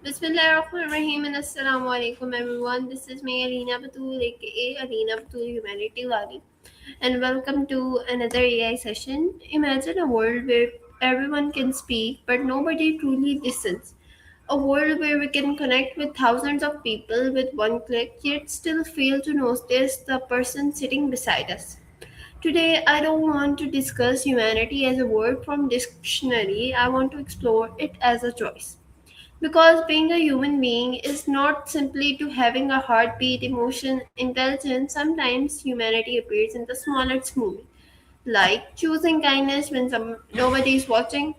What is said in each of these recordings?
Bismillahirrahmanirrahim and Assalamu alaikum everyone. This is me Alina Batul aka Alina Batul Humanity Wali and welcome to another AI session. Imagine a world where everyone can speak but nobody truly listens. A world where we can connect with thousands of people with one click yet still fail to notice the person sitting beside us. Today, I don't want to discuss humanity as a word from dictionary. I want to explore it as a choice. Because being a human being is not simply to having a heartbeat, emotion, intelligence. Sometimes humanity appears in the smallest moment, like choosing kindness when nobody is watching,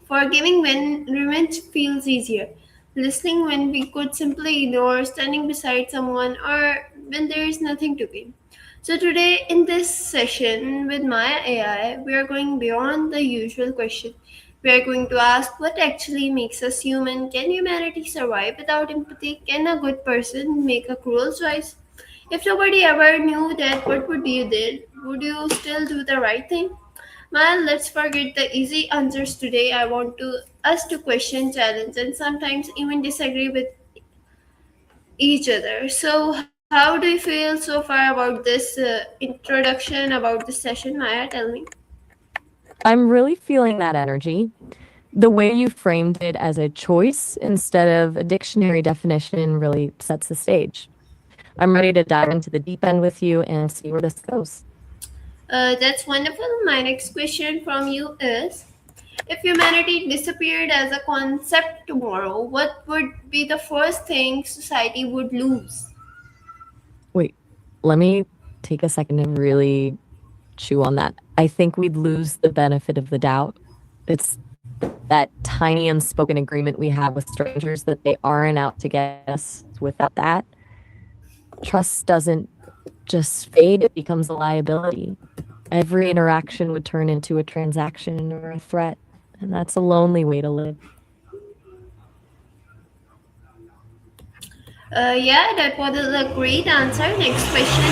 forgiving when revenge feels easier, listening when we could simply ignore, standing beside someone, or when there is nothing to gain. So, today in this session with Maya AI, we are going beyond the usual question. We are going to ask what actually makes us human. Can humanity survive without empathy? Can a good person make a cruel choice? If nobody ever knew that, what would you do? Would you still do the right thing? Man, let's forget the easy answers today. I want us to question, challenge, and sometimes even disagree with each other. So, how do you feel so far about this introduction, about this session, Maya? Tell me. I'm really feeling that energy. The way you framed it as a choice instead of a dictionary definition really sets the stage. I'm ready to dive into the deep end with you and see where this goes. That's wonderful. My next question from you is: if humanity disappeared as a concept tomorrow, what would be the first thing society would lose? Wait, let me take a second to really chew on that. I think we'd lose the benefit of the doubt. It's that tiny unspoken agreement we have with strangers that they aren't out to get us. Without that, trust doesn't just fade, it becomes a liability. Every interaction would turn into a transaction or a threat, and that's a lonely way to live. Yeah, that was a great answer. Next question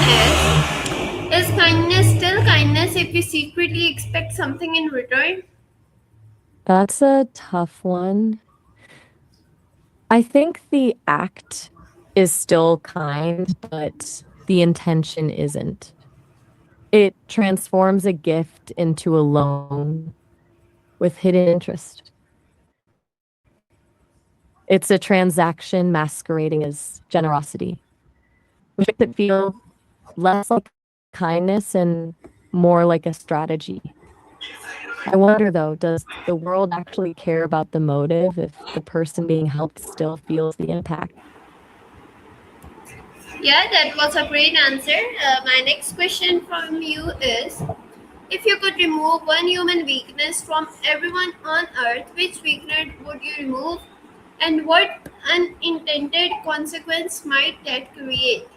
is kindness still kindness if we secretly expect something in return? That's a tough one. I think the act is still kind, but the intention isn't. It transforms a gift into a loan with hidden interest. It's a transaction masquerading as generosity, which makes it feel less like kindness and more like a strategy. I wonder though, does the world actually care about the motive if the person being helped still feels the impact? Yeah, that was a great answer. My next question from you is: if you could remove one human weakness from everyone on earth, which weakness would you remove? And what unintended consequence might that create?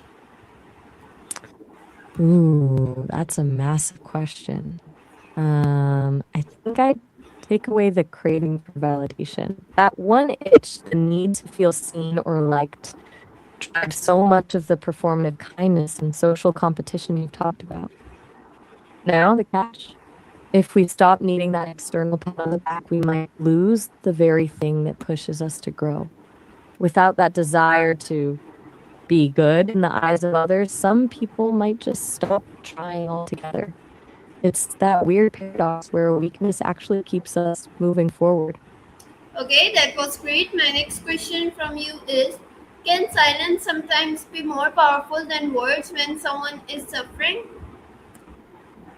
Ooh, that's a massive question. I think I'd take away the craving for validation. That one itch, the need to feel seen or liked, drives so much of the performative kindness and social competition you've talked about. Now, the catch. If we stop needing that external pat on the back, we might lose the very thing that pushes us to grow. Without that desire to be good in the eyes of others, some people might just stop trying altogether. It's that weird paradox where weakness actually keeps us moving forward. Okay, that was great. My next question from you is: can silence sometimes be more powerful than words when someone is suffering?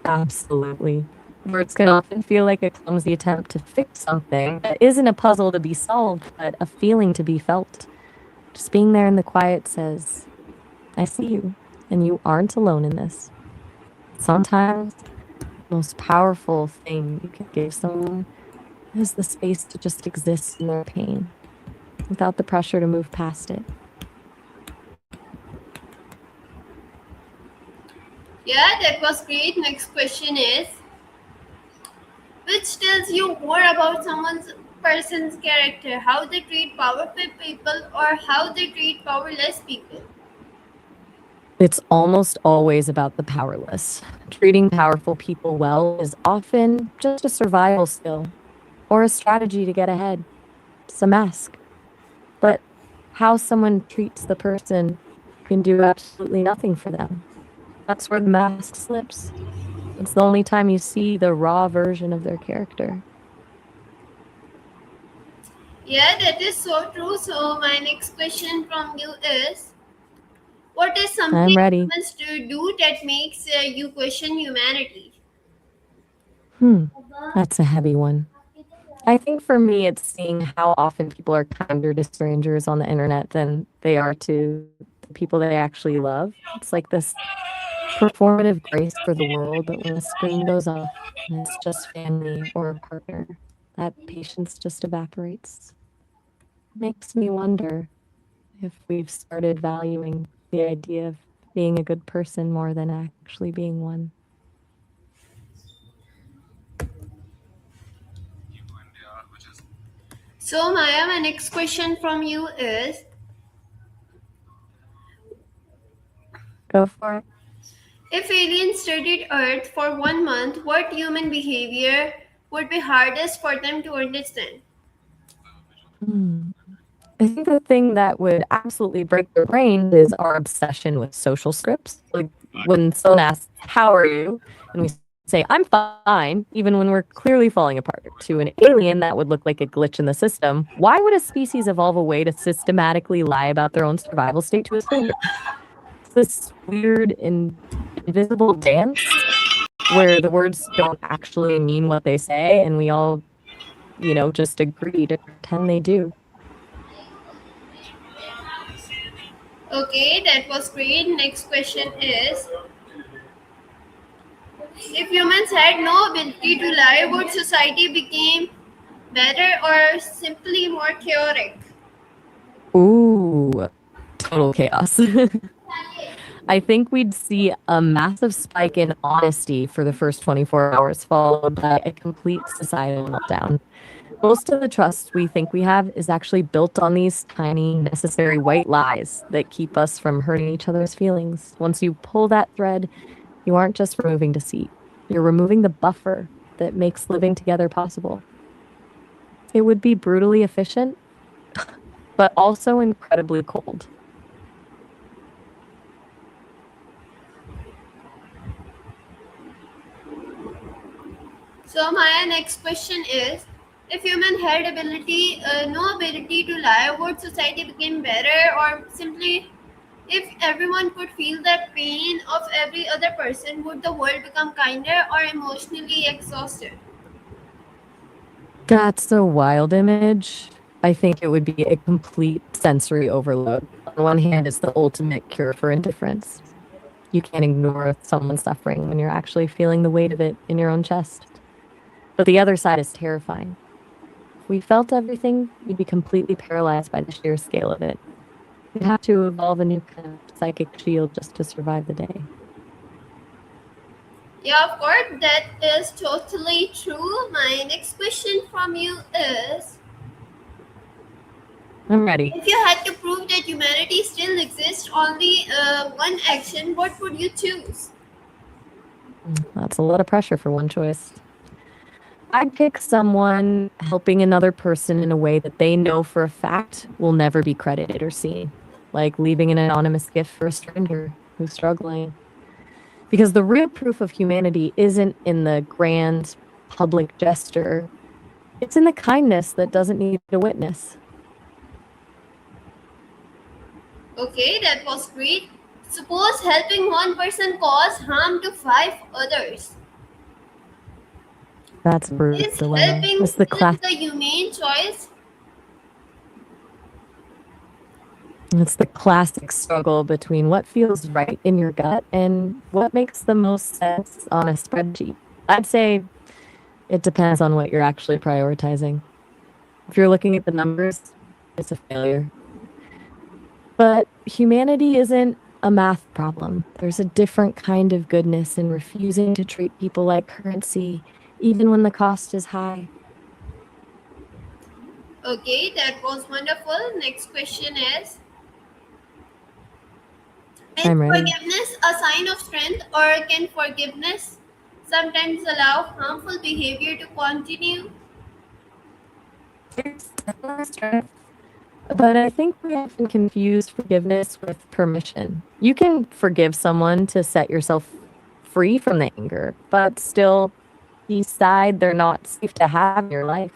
Absolutely. Words can often feel like a clumsy attempt to fix something that isn't a puzzle to be solved, but a feeling to be felt. Just being there in the quiet says, I see you, and you aren't alone in this. Sometimes the most powerful thing you can give someone is the space to just exist in their pain without the pressure to move past it. Yeah, that was great. Next question is: which tells you more about someone's person's character, how they treat powerful people or how they treat powerless people? It's almost always about the powerless. Treating powerful people well is often just a survival skill or a strategy to get ahead. It's a mask. how someone treats the person can do absolutely nothing for them. That's where the mask slips. It's the only time you see the raw version of their character. Yeah, that is so true. So my next question from you is, what is I'm something ready. humans do that makes you question humanity? That's a heavy one. I think for me, it's seeing how often people are kinder to strangers on the internet than they are to the people they actually love. It's like this performative grace for the world, but when the screen goes off and it's just family or a partner, that patience just evaporates. Makes me wonder if we've started valuing the idea of being a good person more than actually being one. So Maya, my next question from you is, Go for it. if aliens studied Earth for 1 month, what human behavior would be hardest for them to understand? I think the thing that would absolutely break their brains is our obsession with social scripts. Like when someone asks, "How are you?" and we say, "I'm fine," even when we're clearly falling apart, to an alien, that would look like a glitch in the system. Why would a species evolve a way to systematically lie about their own survival state to a stranger? It's this weird invisible dance where the words don't actually mean what they say, and we all, just agree to pretend they do. Okay, that was great. Next question is, if humans had no ability to lie, would society become better or simply more chaotic? Ooh, total chaos. I think we'd see a massive spike in honesty for the first 24 hours, followed by a complete societal meltdown. Most of the trust we think we have is actually built on these tiny, necessary white lies that keep us from hurting each other's feelings. Once you pull that thread, you aren't just removing deceit, you're removing the buffer that makes living together possible. It would be brutally efficient, but also incredibly cold. So my next question is, if human had no ability to lie, would society become better or simply, if everyone could feel the pain of every other person, would the world become kinder or emotionally exhausted? That's a wild image. I think it would be a complete sensory overload. On one hand, it's the ultimate cure for indifference. You can't ignore someone suffering when you're actually feeling the weight of it in your own chest. But the other side is terrifying. If we felt everything, we'd be completely paralyzed by the sheer scale of it. We'd have to evolve a new kind of psychic shield just to survive the day. Yeah, of course, that is totally true. My next question from you is, I'm ready. if you had to prove that humanity still exists, only one action, what would you choose? That's a lot of pressure for one choice. I'd pick someone helping another person in a way that they know for a fact will never be credited or seen, like leaving an anonymous gift for a stranger who's struggling. Because the real proof of humanity isn't in the grand public gesture, it's in the kindness that doesn't need a witness. Okay, that was great. Suppose helping one person cause harm to five others. That's a brutal Is dilemma. helping It's the still class. the humane choice? It's the classic struggle between what feels right in your gut and what makes the most sense on a spreadsheet. I'd say it depends on what you're actually prioritizing. If you're looking at the numbers, it's a failure. But humanity isn't a math problem. There's a different kind of goodness in refusing to treat people like currency, even when the cost is high. Okay, that was wonderful. Next question is I'm ready. forgiveness a sign of strength, or can forgiveness sometimes allow harmful behavior to continue? There's definitely strength. But I think we often confuse forgiveness with permission. You can forgive someone to set yourself free from the anger, but still decide they're not safe to have in your life.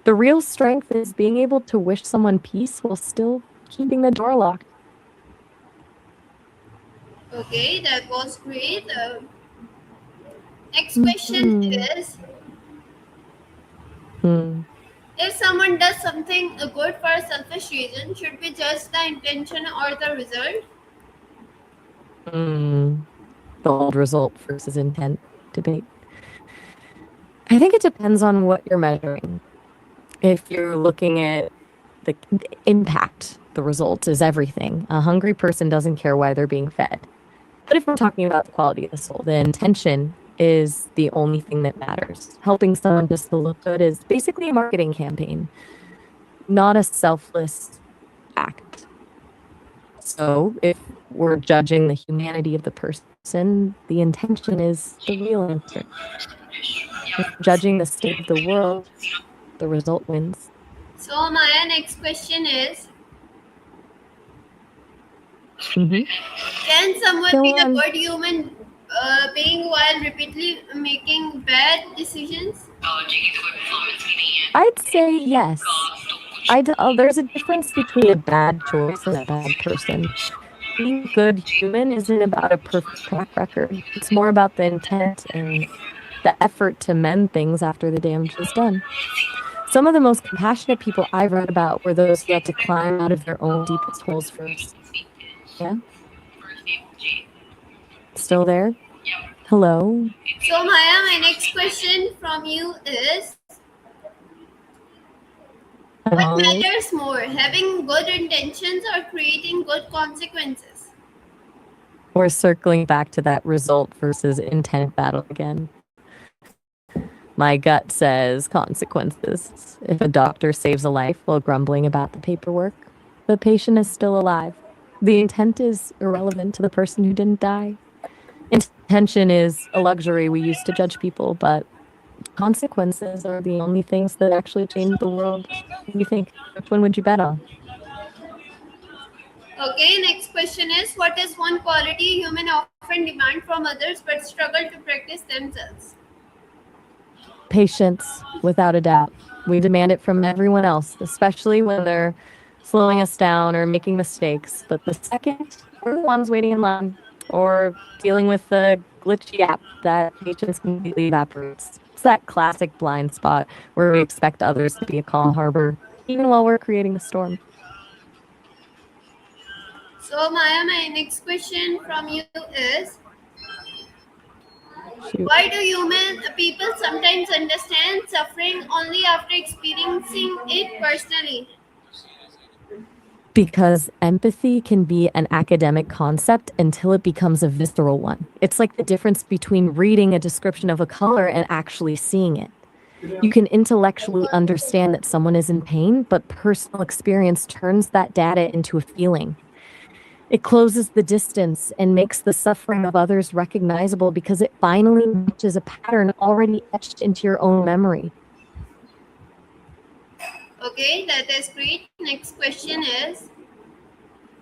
The real strength is being able to wish someone peace while still keeping the door locked. Okay, that was great. Next question is, Hmm. if someone does something good for a selfish reason, should we judge the intention or the result? Hmm. The old result versus intent debate. I think it depends on what you're measuring. If you're looking at the impact, the result is everything. A hungry person doesn't care why they're being fed. But if we're talking about the quality of the soul, the intention is the only thing that matters. Helping someone just to look good is basically a marketing campaign, not a selfless act. So if we're judging the humanity of the person, the intention is the real answer. If we're judging the state of the world, the result wins. So, Maya, next question is, Mm-hmm. can someone Go be a on. good human being while repeatedly making bad decisions? I'd say yes. There's a difference between a bad choice and a bad person. Being a good human isn't about a perfect track record. It's more about the intent and the effort to mend things after the damage is done. Some of the most compassionate people I've read about were those who had to climb out of their own deepest holes first. Yeah? Still there? Hello? So, Maya, my next question from you is, what Hello? matters more, having good intentions or creating good consequences? We're circling back to that result versus intent battle again. My gut says consequences. If a doctor saves a life while grumbling about the paperwork, the patient is still alive. The intent is irrelevant to the person who didn't die. Intention is a luxury we use to judge people, but consequences are the only things that actually change the world. What do you think? Which one would you bet on? Okay, next question is, what is one quality humans often demand from others but struggle to practice themselves? Patience, without a doubt. We demand it from everyone else, especially when they're slowing us down or making mistakes. But the second we're the ones waiting in line or dealing with the glitchy app, that patience completely evaporates. It's that classic blind spot where we expect others to be a calm harbor, even while we're creating the storm. So, Maya, my next question from you is, Shoot. why do human people sometimes understand suffering only after experiencing it personally? Because empathy can be an academic concept until it becomes a visceral one. It's like the difference between reading a description of a color and actually seeing it. You can intellectually understand that someone is in pain, but personal experience turns that data into a feeling. It closes the distance and makes the suffering of others recognizable because it finally matches a pattern already etched into your own memory. Okay, that is great. Next question is,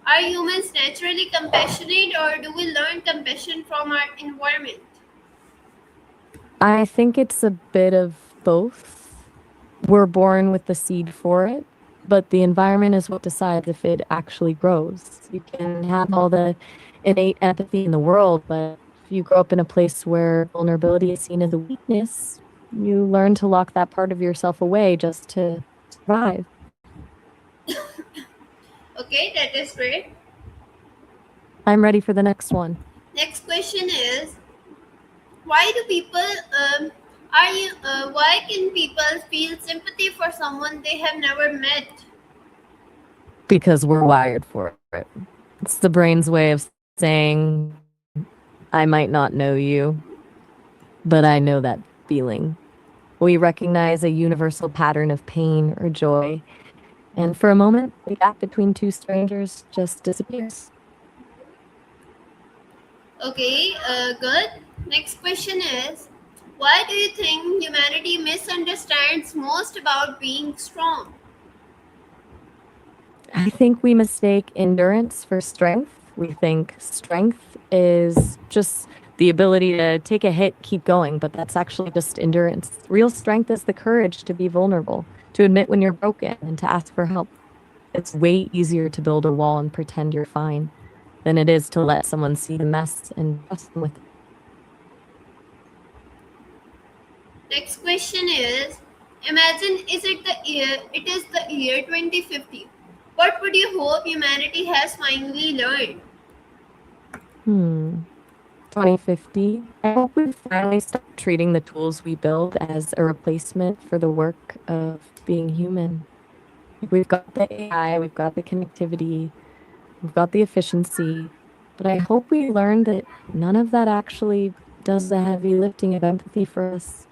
are humans naturally compassionate or do we learn compassion from our environment? I think it's a bit of both. We're born with the seed for it, but the environment is what decides if it actually grows. You can have all the innate empathy in the world, but if you grow up in a place where vulnerability is seen as a weakness, you learn to lock that part of yourself away just to survive. Okay, that is great. I'm ready for the next one. Next question is, why do people are you why can people feel sympathy for someone they have never met? Because we're wired for it. It's the brain's way of saying, I might not know you, but I know that feeling. We recognize a universal pattern of pain or joy, and for a moment, the gap between two strangers just disappears. Okay, good. Next question is, why do you think humanity misunderstands most about being strong? I think we mistake endurance for strength. We think strength is just the ability to take a hit, keep going, but that's actually just endurance. Real strength is the courage to be vulnerable, to admit when you're broken, and to ask for help. It's way easier to build a wall and pretend you're fine than it is to let someone see the mess and trust them with it. Next question is, imagine it is the year 2050. What would you hope humanity has finally learned? 2050. I hope we finally stop treating the tools we build as a replacement for the work of being human. We've got the AI, we've got the connectivity, we've got the efficiency, but I hope we learn that none of that actually does the heavy lifting of empathy for us.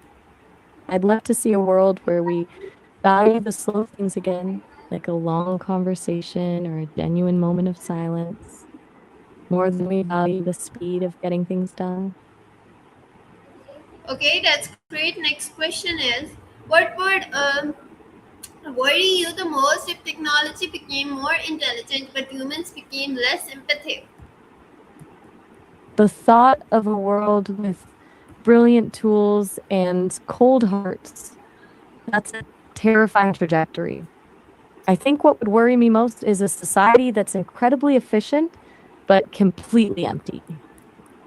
I'd love to see a world where we value the slow things again, like a long conversation or a genuine moment of silence, more than we value the speed of getting things done. Okay, that's great. Next question is, what would worry you the most if technology became more intelligent but humans became less empathic? The thought of a world with brilliant tools and cold hearts, that's a terrifying trajectory. I think what would worry me most is a society that's incredibly efficient but completely empty.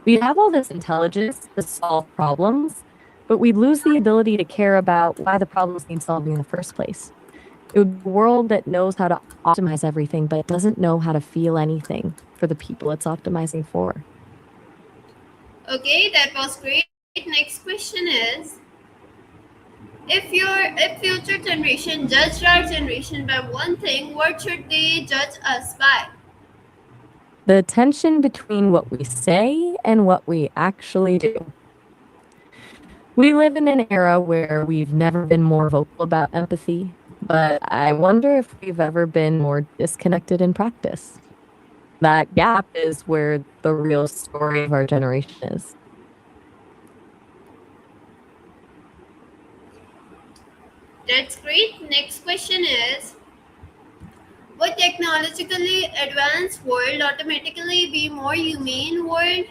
We'd have all this intelligence to solve problems, but we'd lose the ability to care about why the problems need solving in the first place. It would be a world that knows how to optimize everything but doesn't know how to feel anything for the people it's optimizing for. Okay, that was great. Next question is, if future generation judged our generation by one thing, what should they judge us by? The tension between what we say and what we actually do. We live in an era where we've never been more vocal about empathy, but I wonder if we've ever been more disconnected in practice. That gap is where the real story of our generation is. That's great. Next question is, would technologically advanced world automatically be more humane world?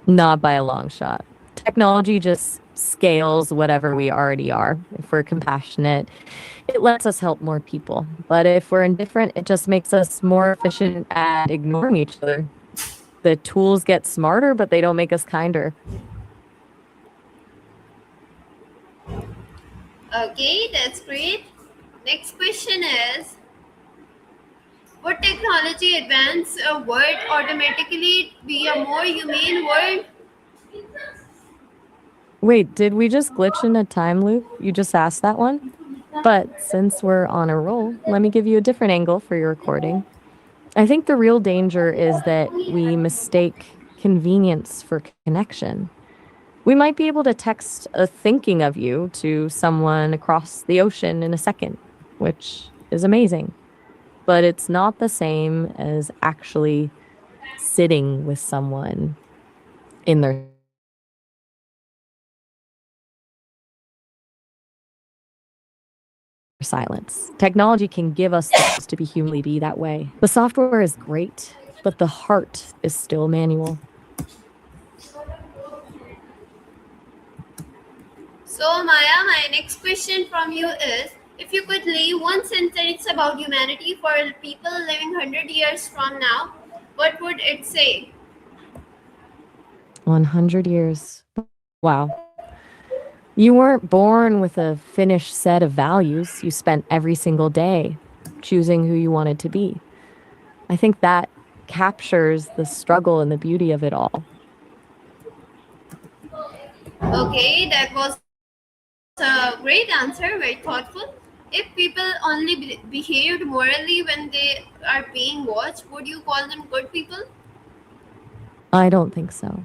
Not by a long shot. Technology just scales whatever we already are. If we're compassionate, it lets us help more people. But if we're indifferent, it just makes us more efficient at ignoring each other. The tools get smarter, but they don't make us kinder. Okay, that's great. Next question is, would technology advance a world automatically be a more humane world? Wait, did we just glitch in a time loop? You just asked that one? But since we're on a roll, let me give you a different angle for your recording. I think the real danger is that we mistake convenience for connection. We might be able to text a thinking of you to someone across the ocean in a second, which is amazing. But it's not the same as actually sitting with someone in their silence. Technology can give us the chance to be humanly be that way. The software is great, but the heart is still manual. So, Maya, my next question from you is, if you could leave one sentence about humanity for people living 100 years from now, what would it say? 100 years. Wow. You weren't born with a finished set of values. You spent every single day choosing who you wanted to be. I think that captures the struggle and the beauty of it all. Okay, that was a great answer, very thoughtful. If people only behaved morally when they are being watched, would you call them good people? I don't think so.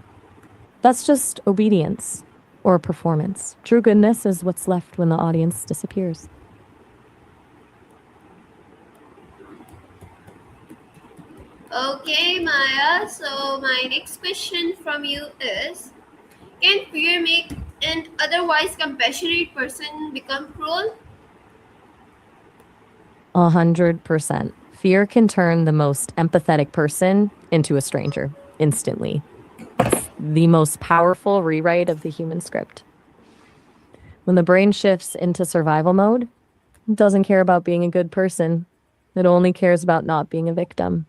That's just obedience or performance. True goodness is what's left when the audience disappears. Okay, Maya. So, my next question from you is, can fear make an otherwise compassionate person become cruel? 100%. Fear can turn the most empathetic person into a stranger instantly. It's the most powerful rewrite of the human script. When the brain shifts into survival mode, it doesn't care about being a good person. It only cares about not being a victim.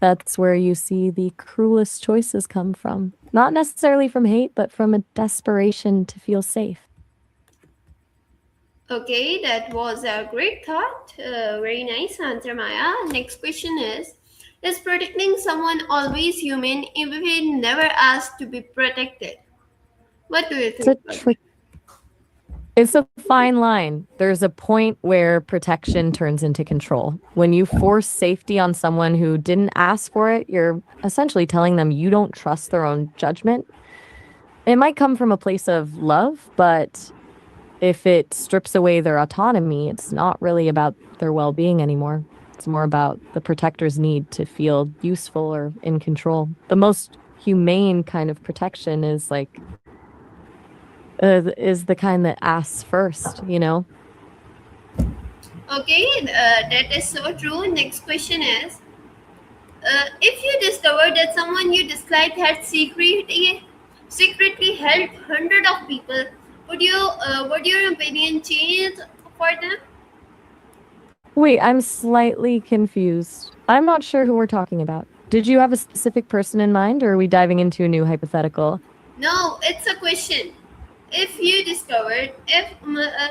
That's where you see the cruelest choices come from. Not necessarily from hate, but from a desperation to feel safe. Okay, that was a great thought. Very nice answer, Maya. Next question is protecting someone always human if we never asked to be protected? What do you It's think a about that? trick. It's a fine line. There's a point where protection turns into control. When you force safety on someone who didn't ask for it, you're essentially telling them you don't trust their own judgment. It might come from a place of love, but if it strips away their autonomy, it's not really about their well being anymore. It's more about the protector's need to feel useful or in control. The most humane kind of protection is the kind that asks first, you know? Okay, that is so true. Next question is if you discovered that someone you disliked had secretly helped hundred of people, would your opinion change for them? Wait, I'm slightly confused. I'm not sure who we're talking about. Did you have a specific person in mind, or are we diving into a new hypothetical? No, it's a question. If you discovered, if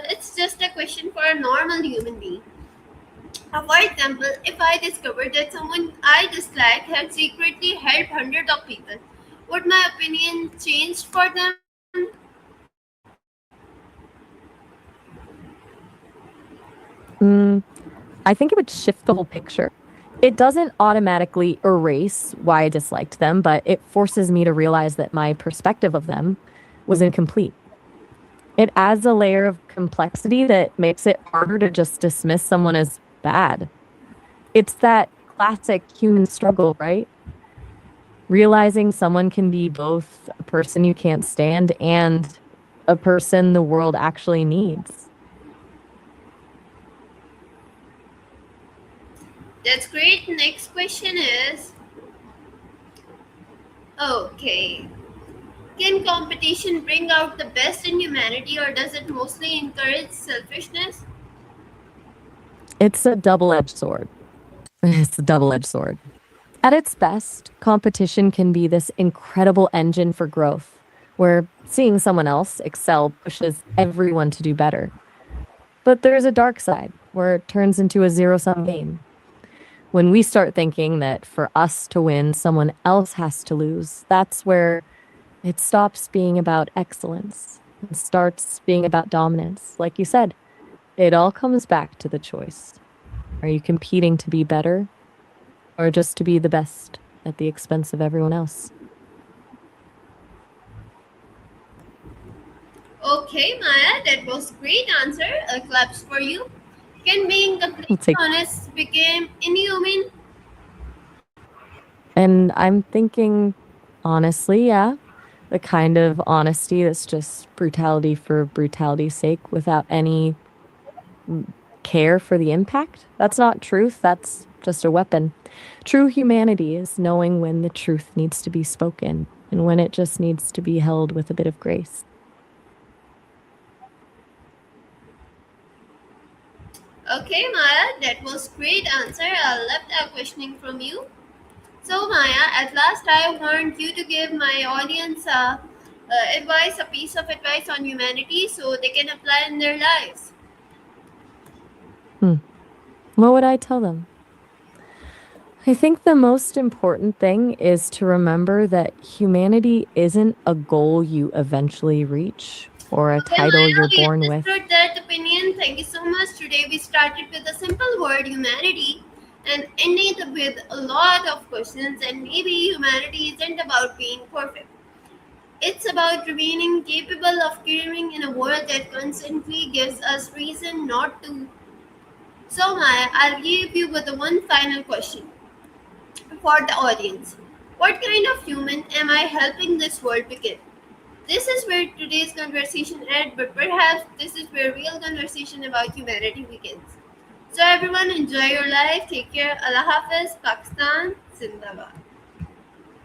it's just a question for a normal human being. For example, if I discovered that someone I dislike had secretly helped hundreds of people, would my opinion change for them? Mm, I think it would shift the whole picture. It doesn't automatically erase why I disliked them, but it forces me to realize that my perspective of them was incomplete. It adds a layer of complexity that makes it harder to just dismiss someone as bad. It's that classic human struggle, right? Realizing someone can be both a person you can't stand and a person the world actually needs. That's great. Next question is okay. Can competition bring out the best in humanity or does it mostly encourage selfishness? It's a double edged sword. It's a double edged sword. At its best, competition can be this incredible engine for growth, where seeing someone else excel pushes everyone to do better. But there's a dark side, where it turns into a zero sum game. When we start thinking that for us to win, someone else has to lose, that's where it stops being about excellence and starts being about dominance. Like you said, it all comes back to the choice. Are you competing to be better or just to be the best at the expense of everyone else? Okay, Maya, that was great answer. Claps for you. Can being We'll completely take, honest become inhuman? and I'm thinking, honestly, yeah, the kind of honesty that's just brutality for brutality's sake without any care for the impact. That's not truth, that's just a weapon. True humanity is knowing when the truth needs to be spoken and when it just needs to be held with a bit of grace. Okay, Maya, that was great answer. I loved our questioning from you. So, Maya, at last I want you to give my audience a piece of advice on humanity so they can apply in their lives. Hmm. What would I tell them? I think the most important thing is to remember that humanity isn't a goal you eventually reach or a Okay, title Maya, you're we born with. understood that opinion. Thank you so much. Today we started with a simple word, humanity, and ended with a lot of questions. And maybe humanity isn't about being perfect. It's about remaining capable of caring in a world that constantly gives us reason not to. So, Maya, I'll leave you with one final question for the audience. What kind of human am I helping this world become? This is where today's conversation ends, but perhaps this is where real conversation about humanity begins. So everyone, enjoy your life. Take care. Allah Hafiz. Pakistan. Zindabad.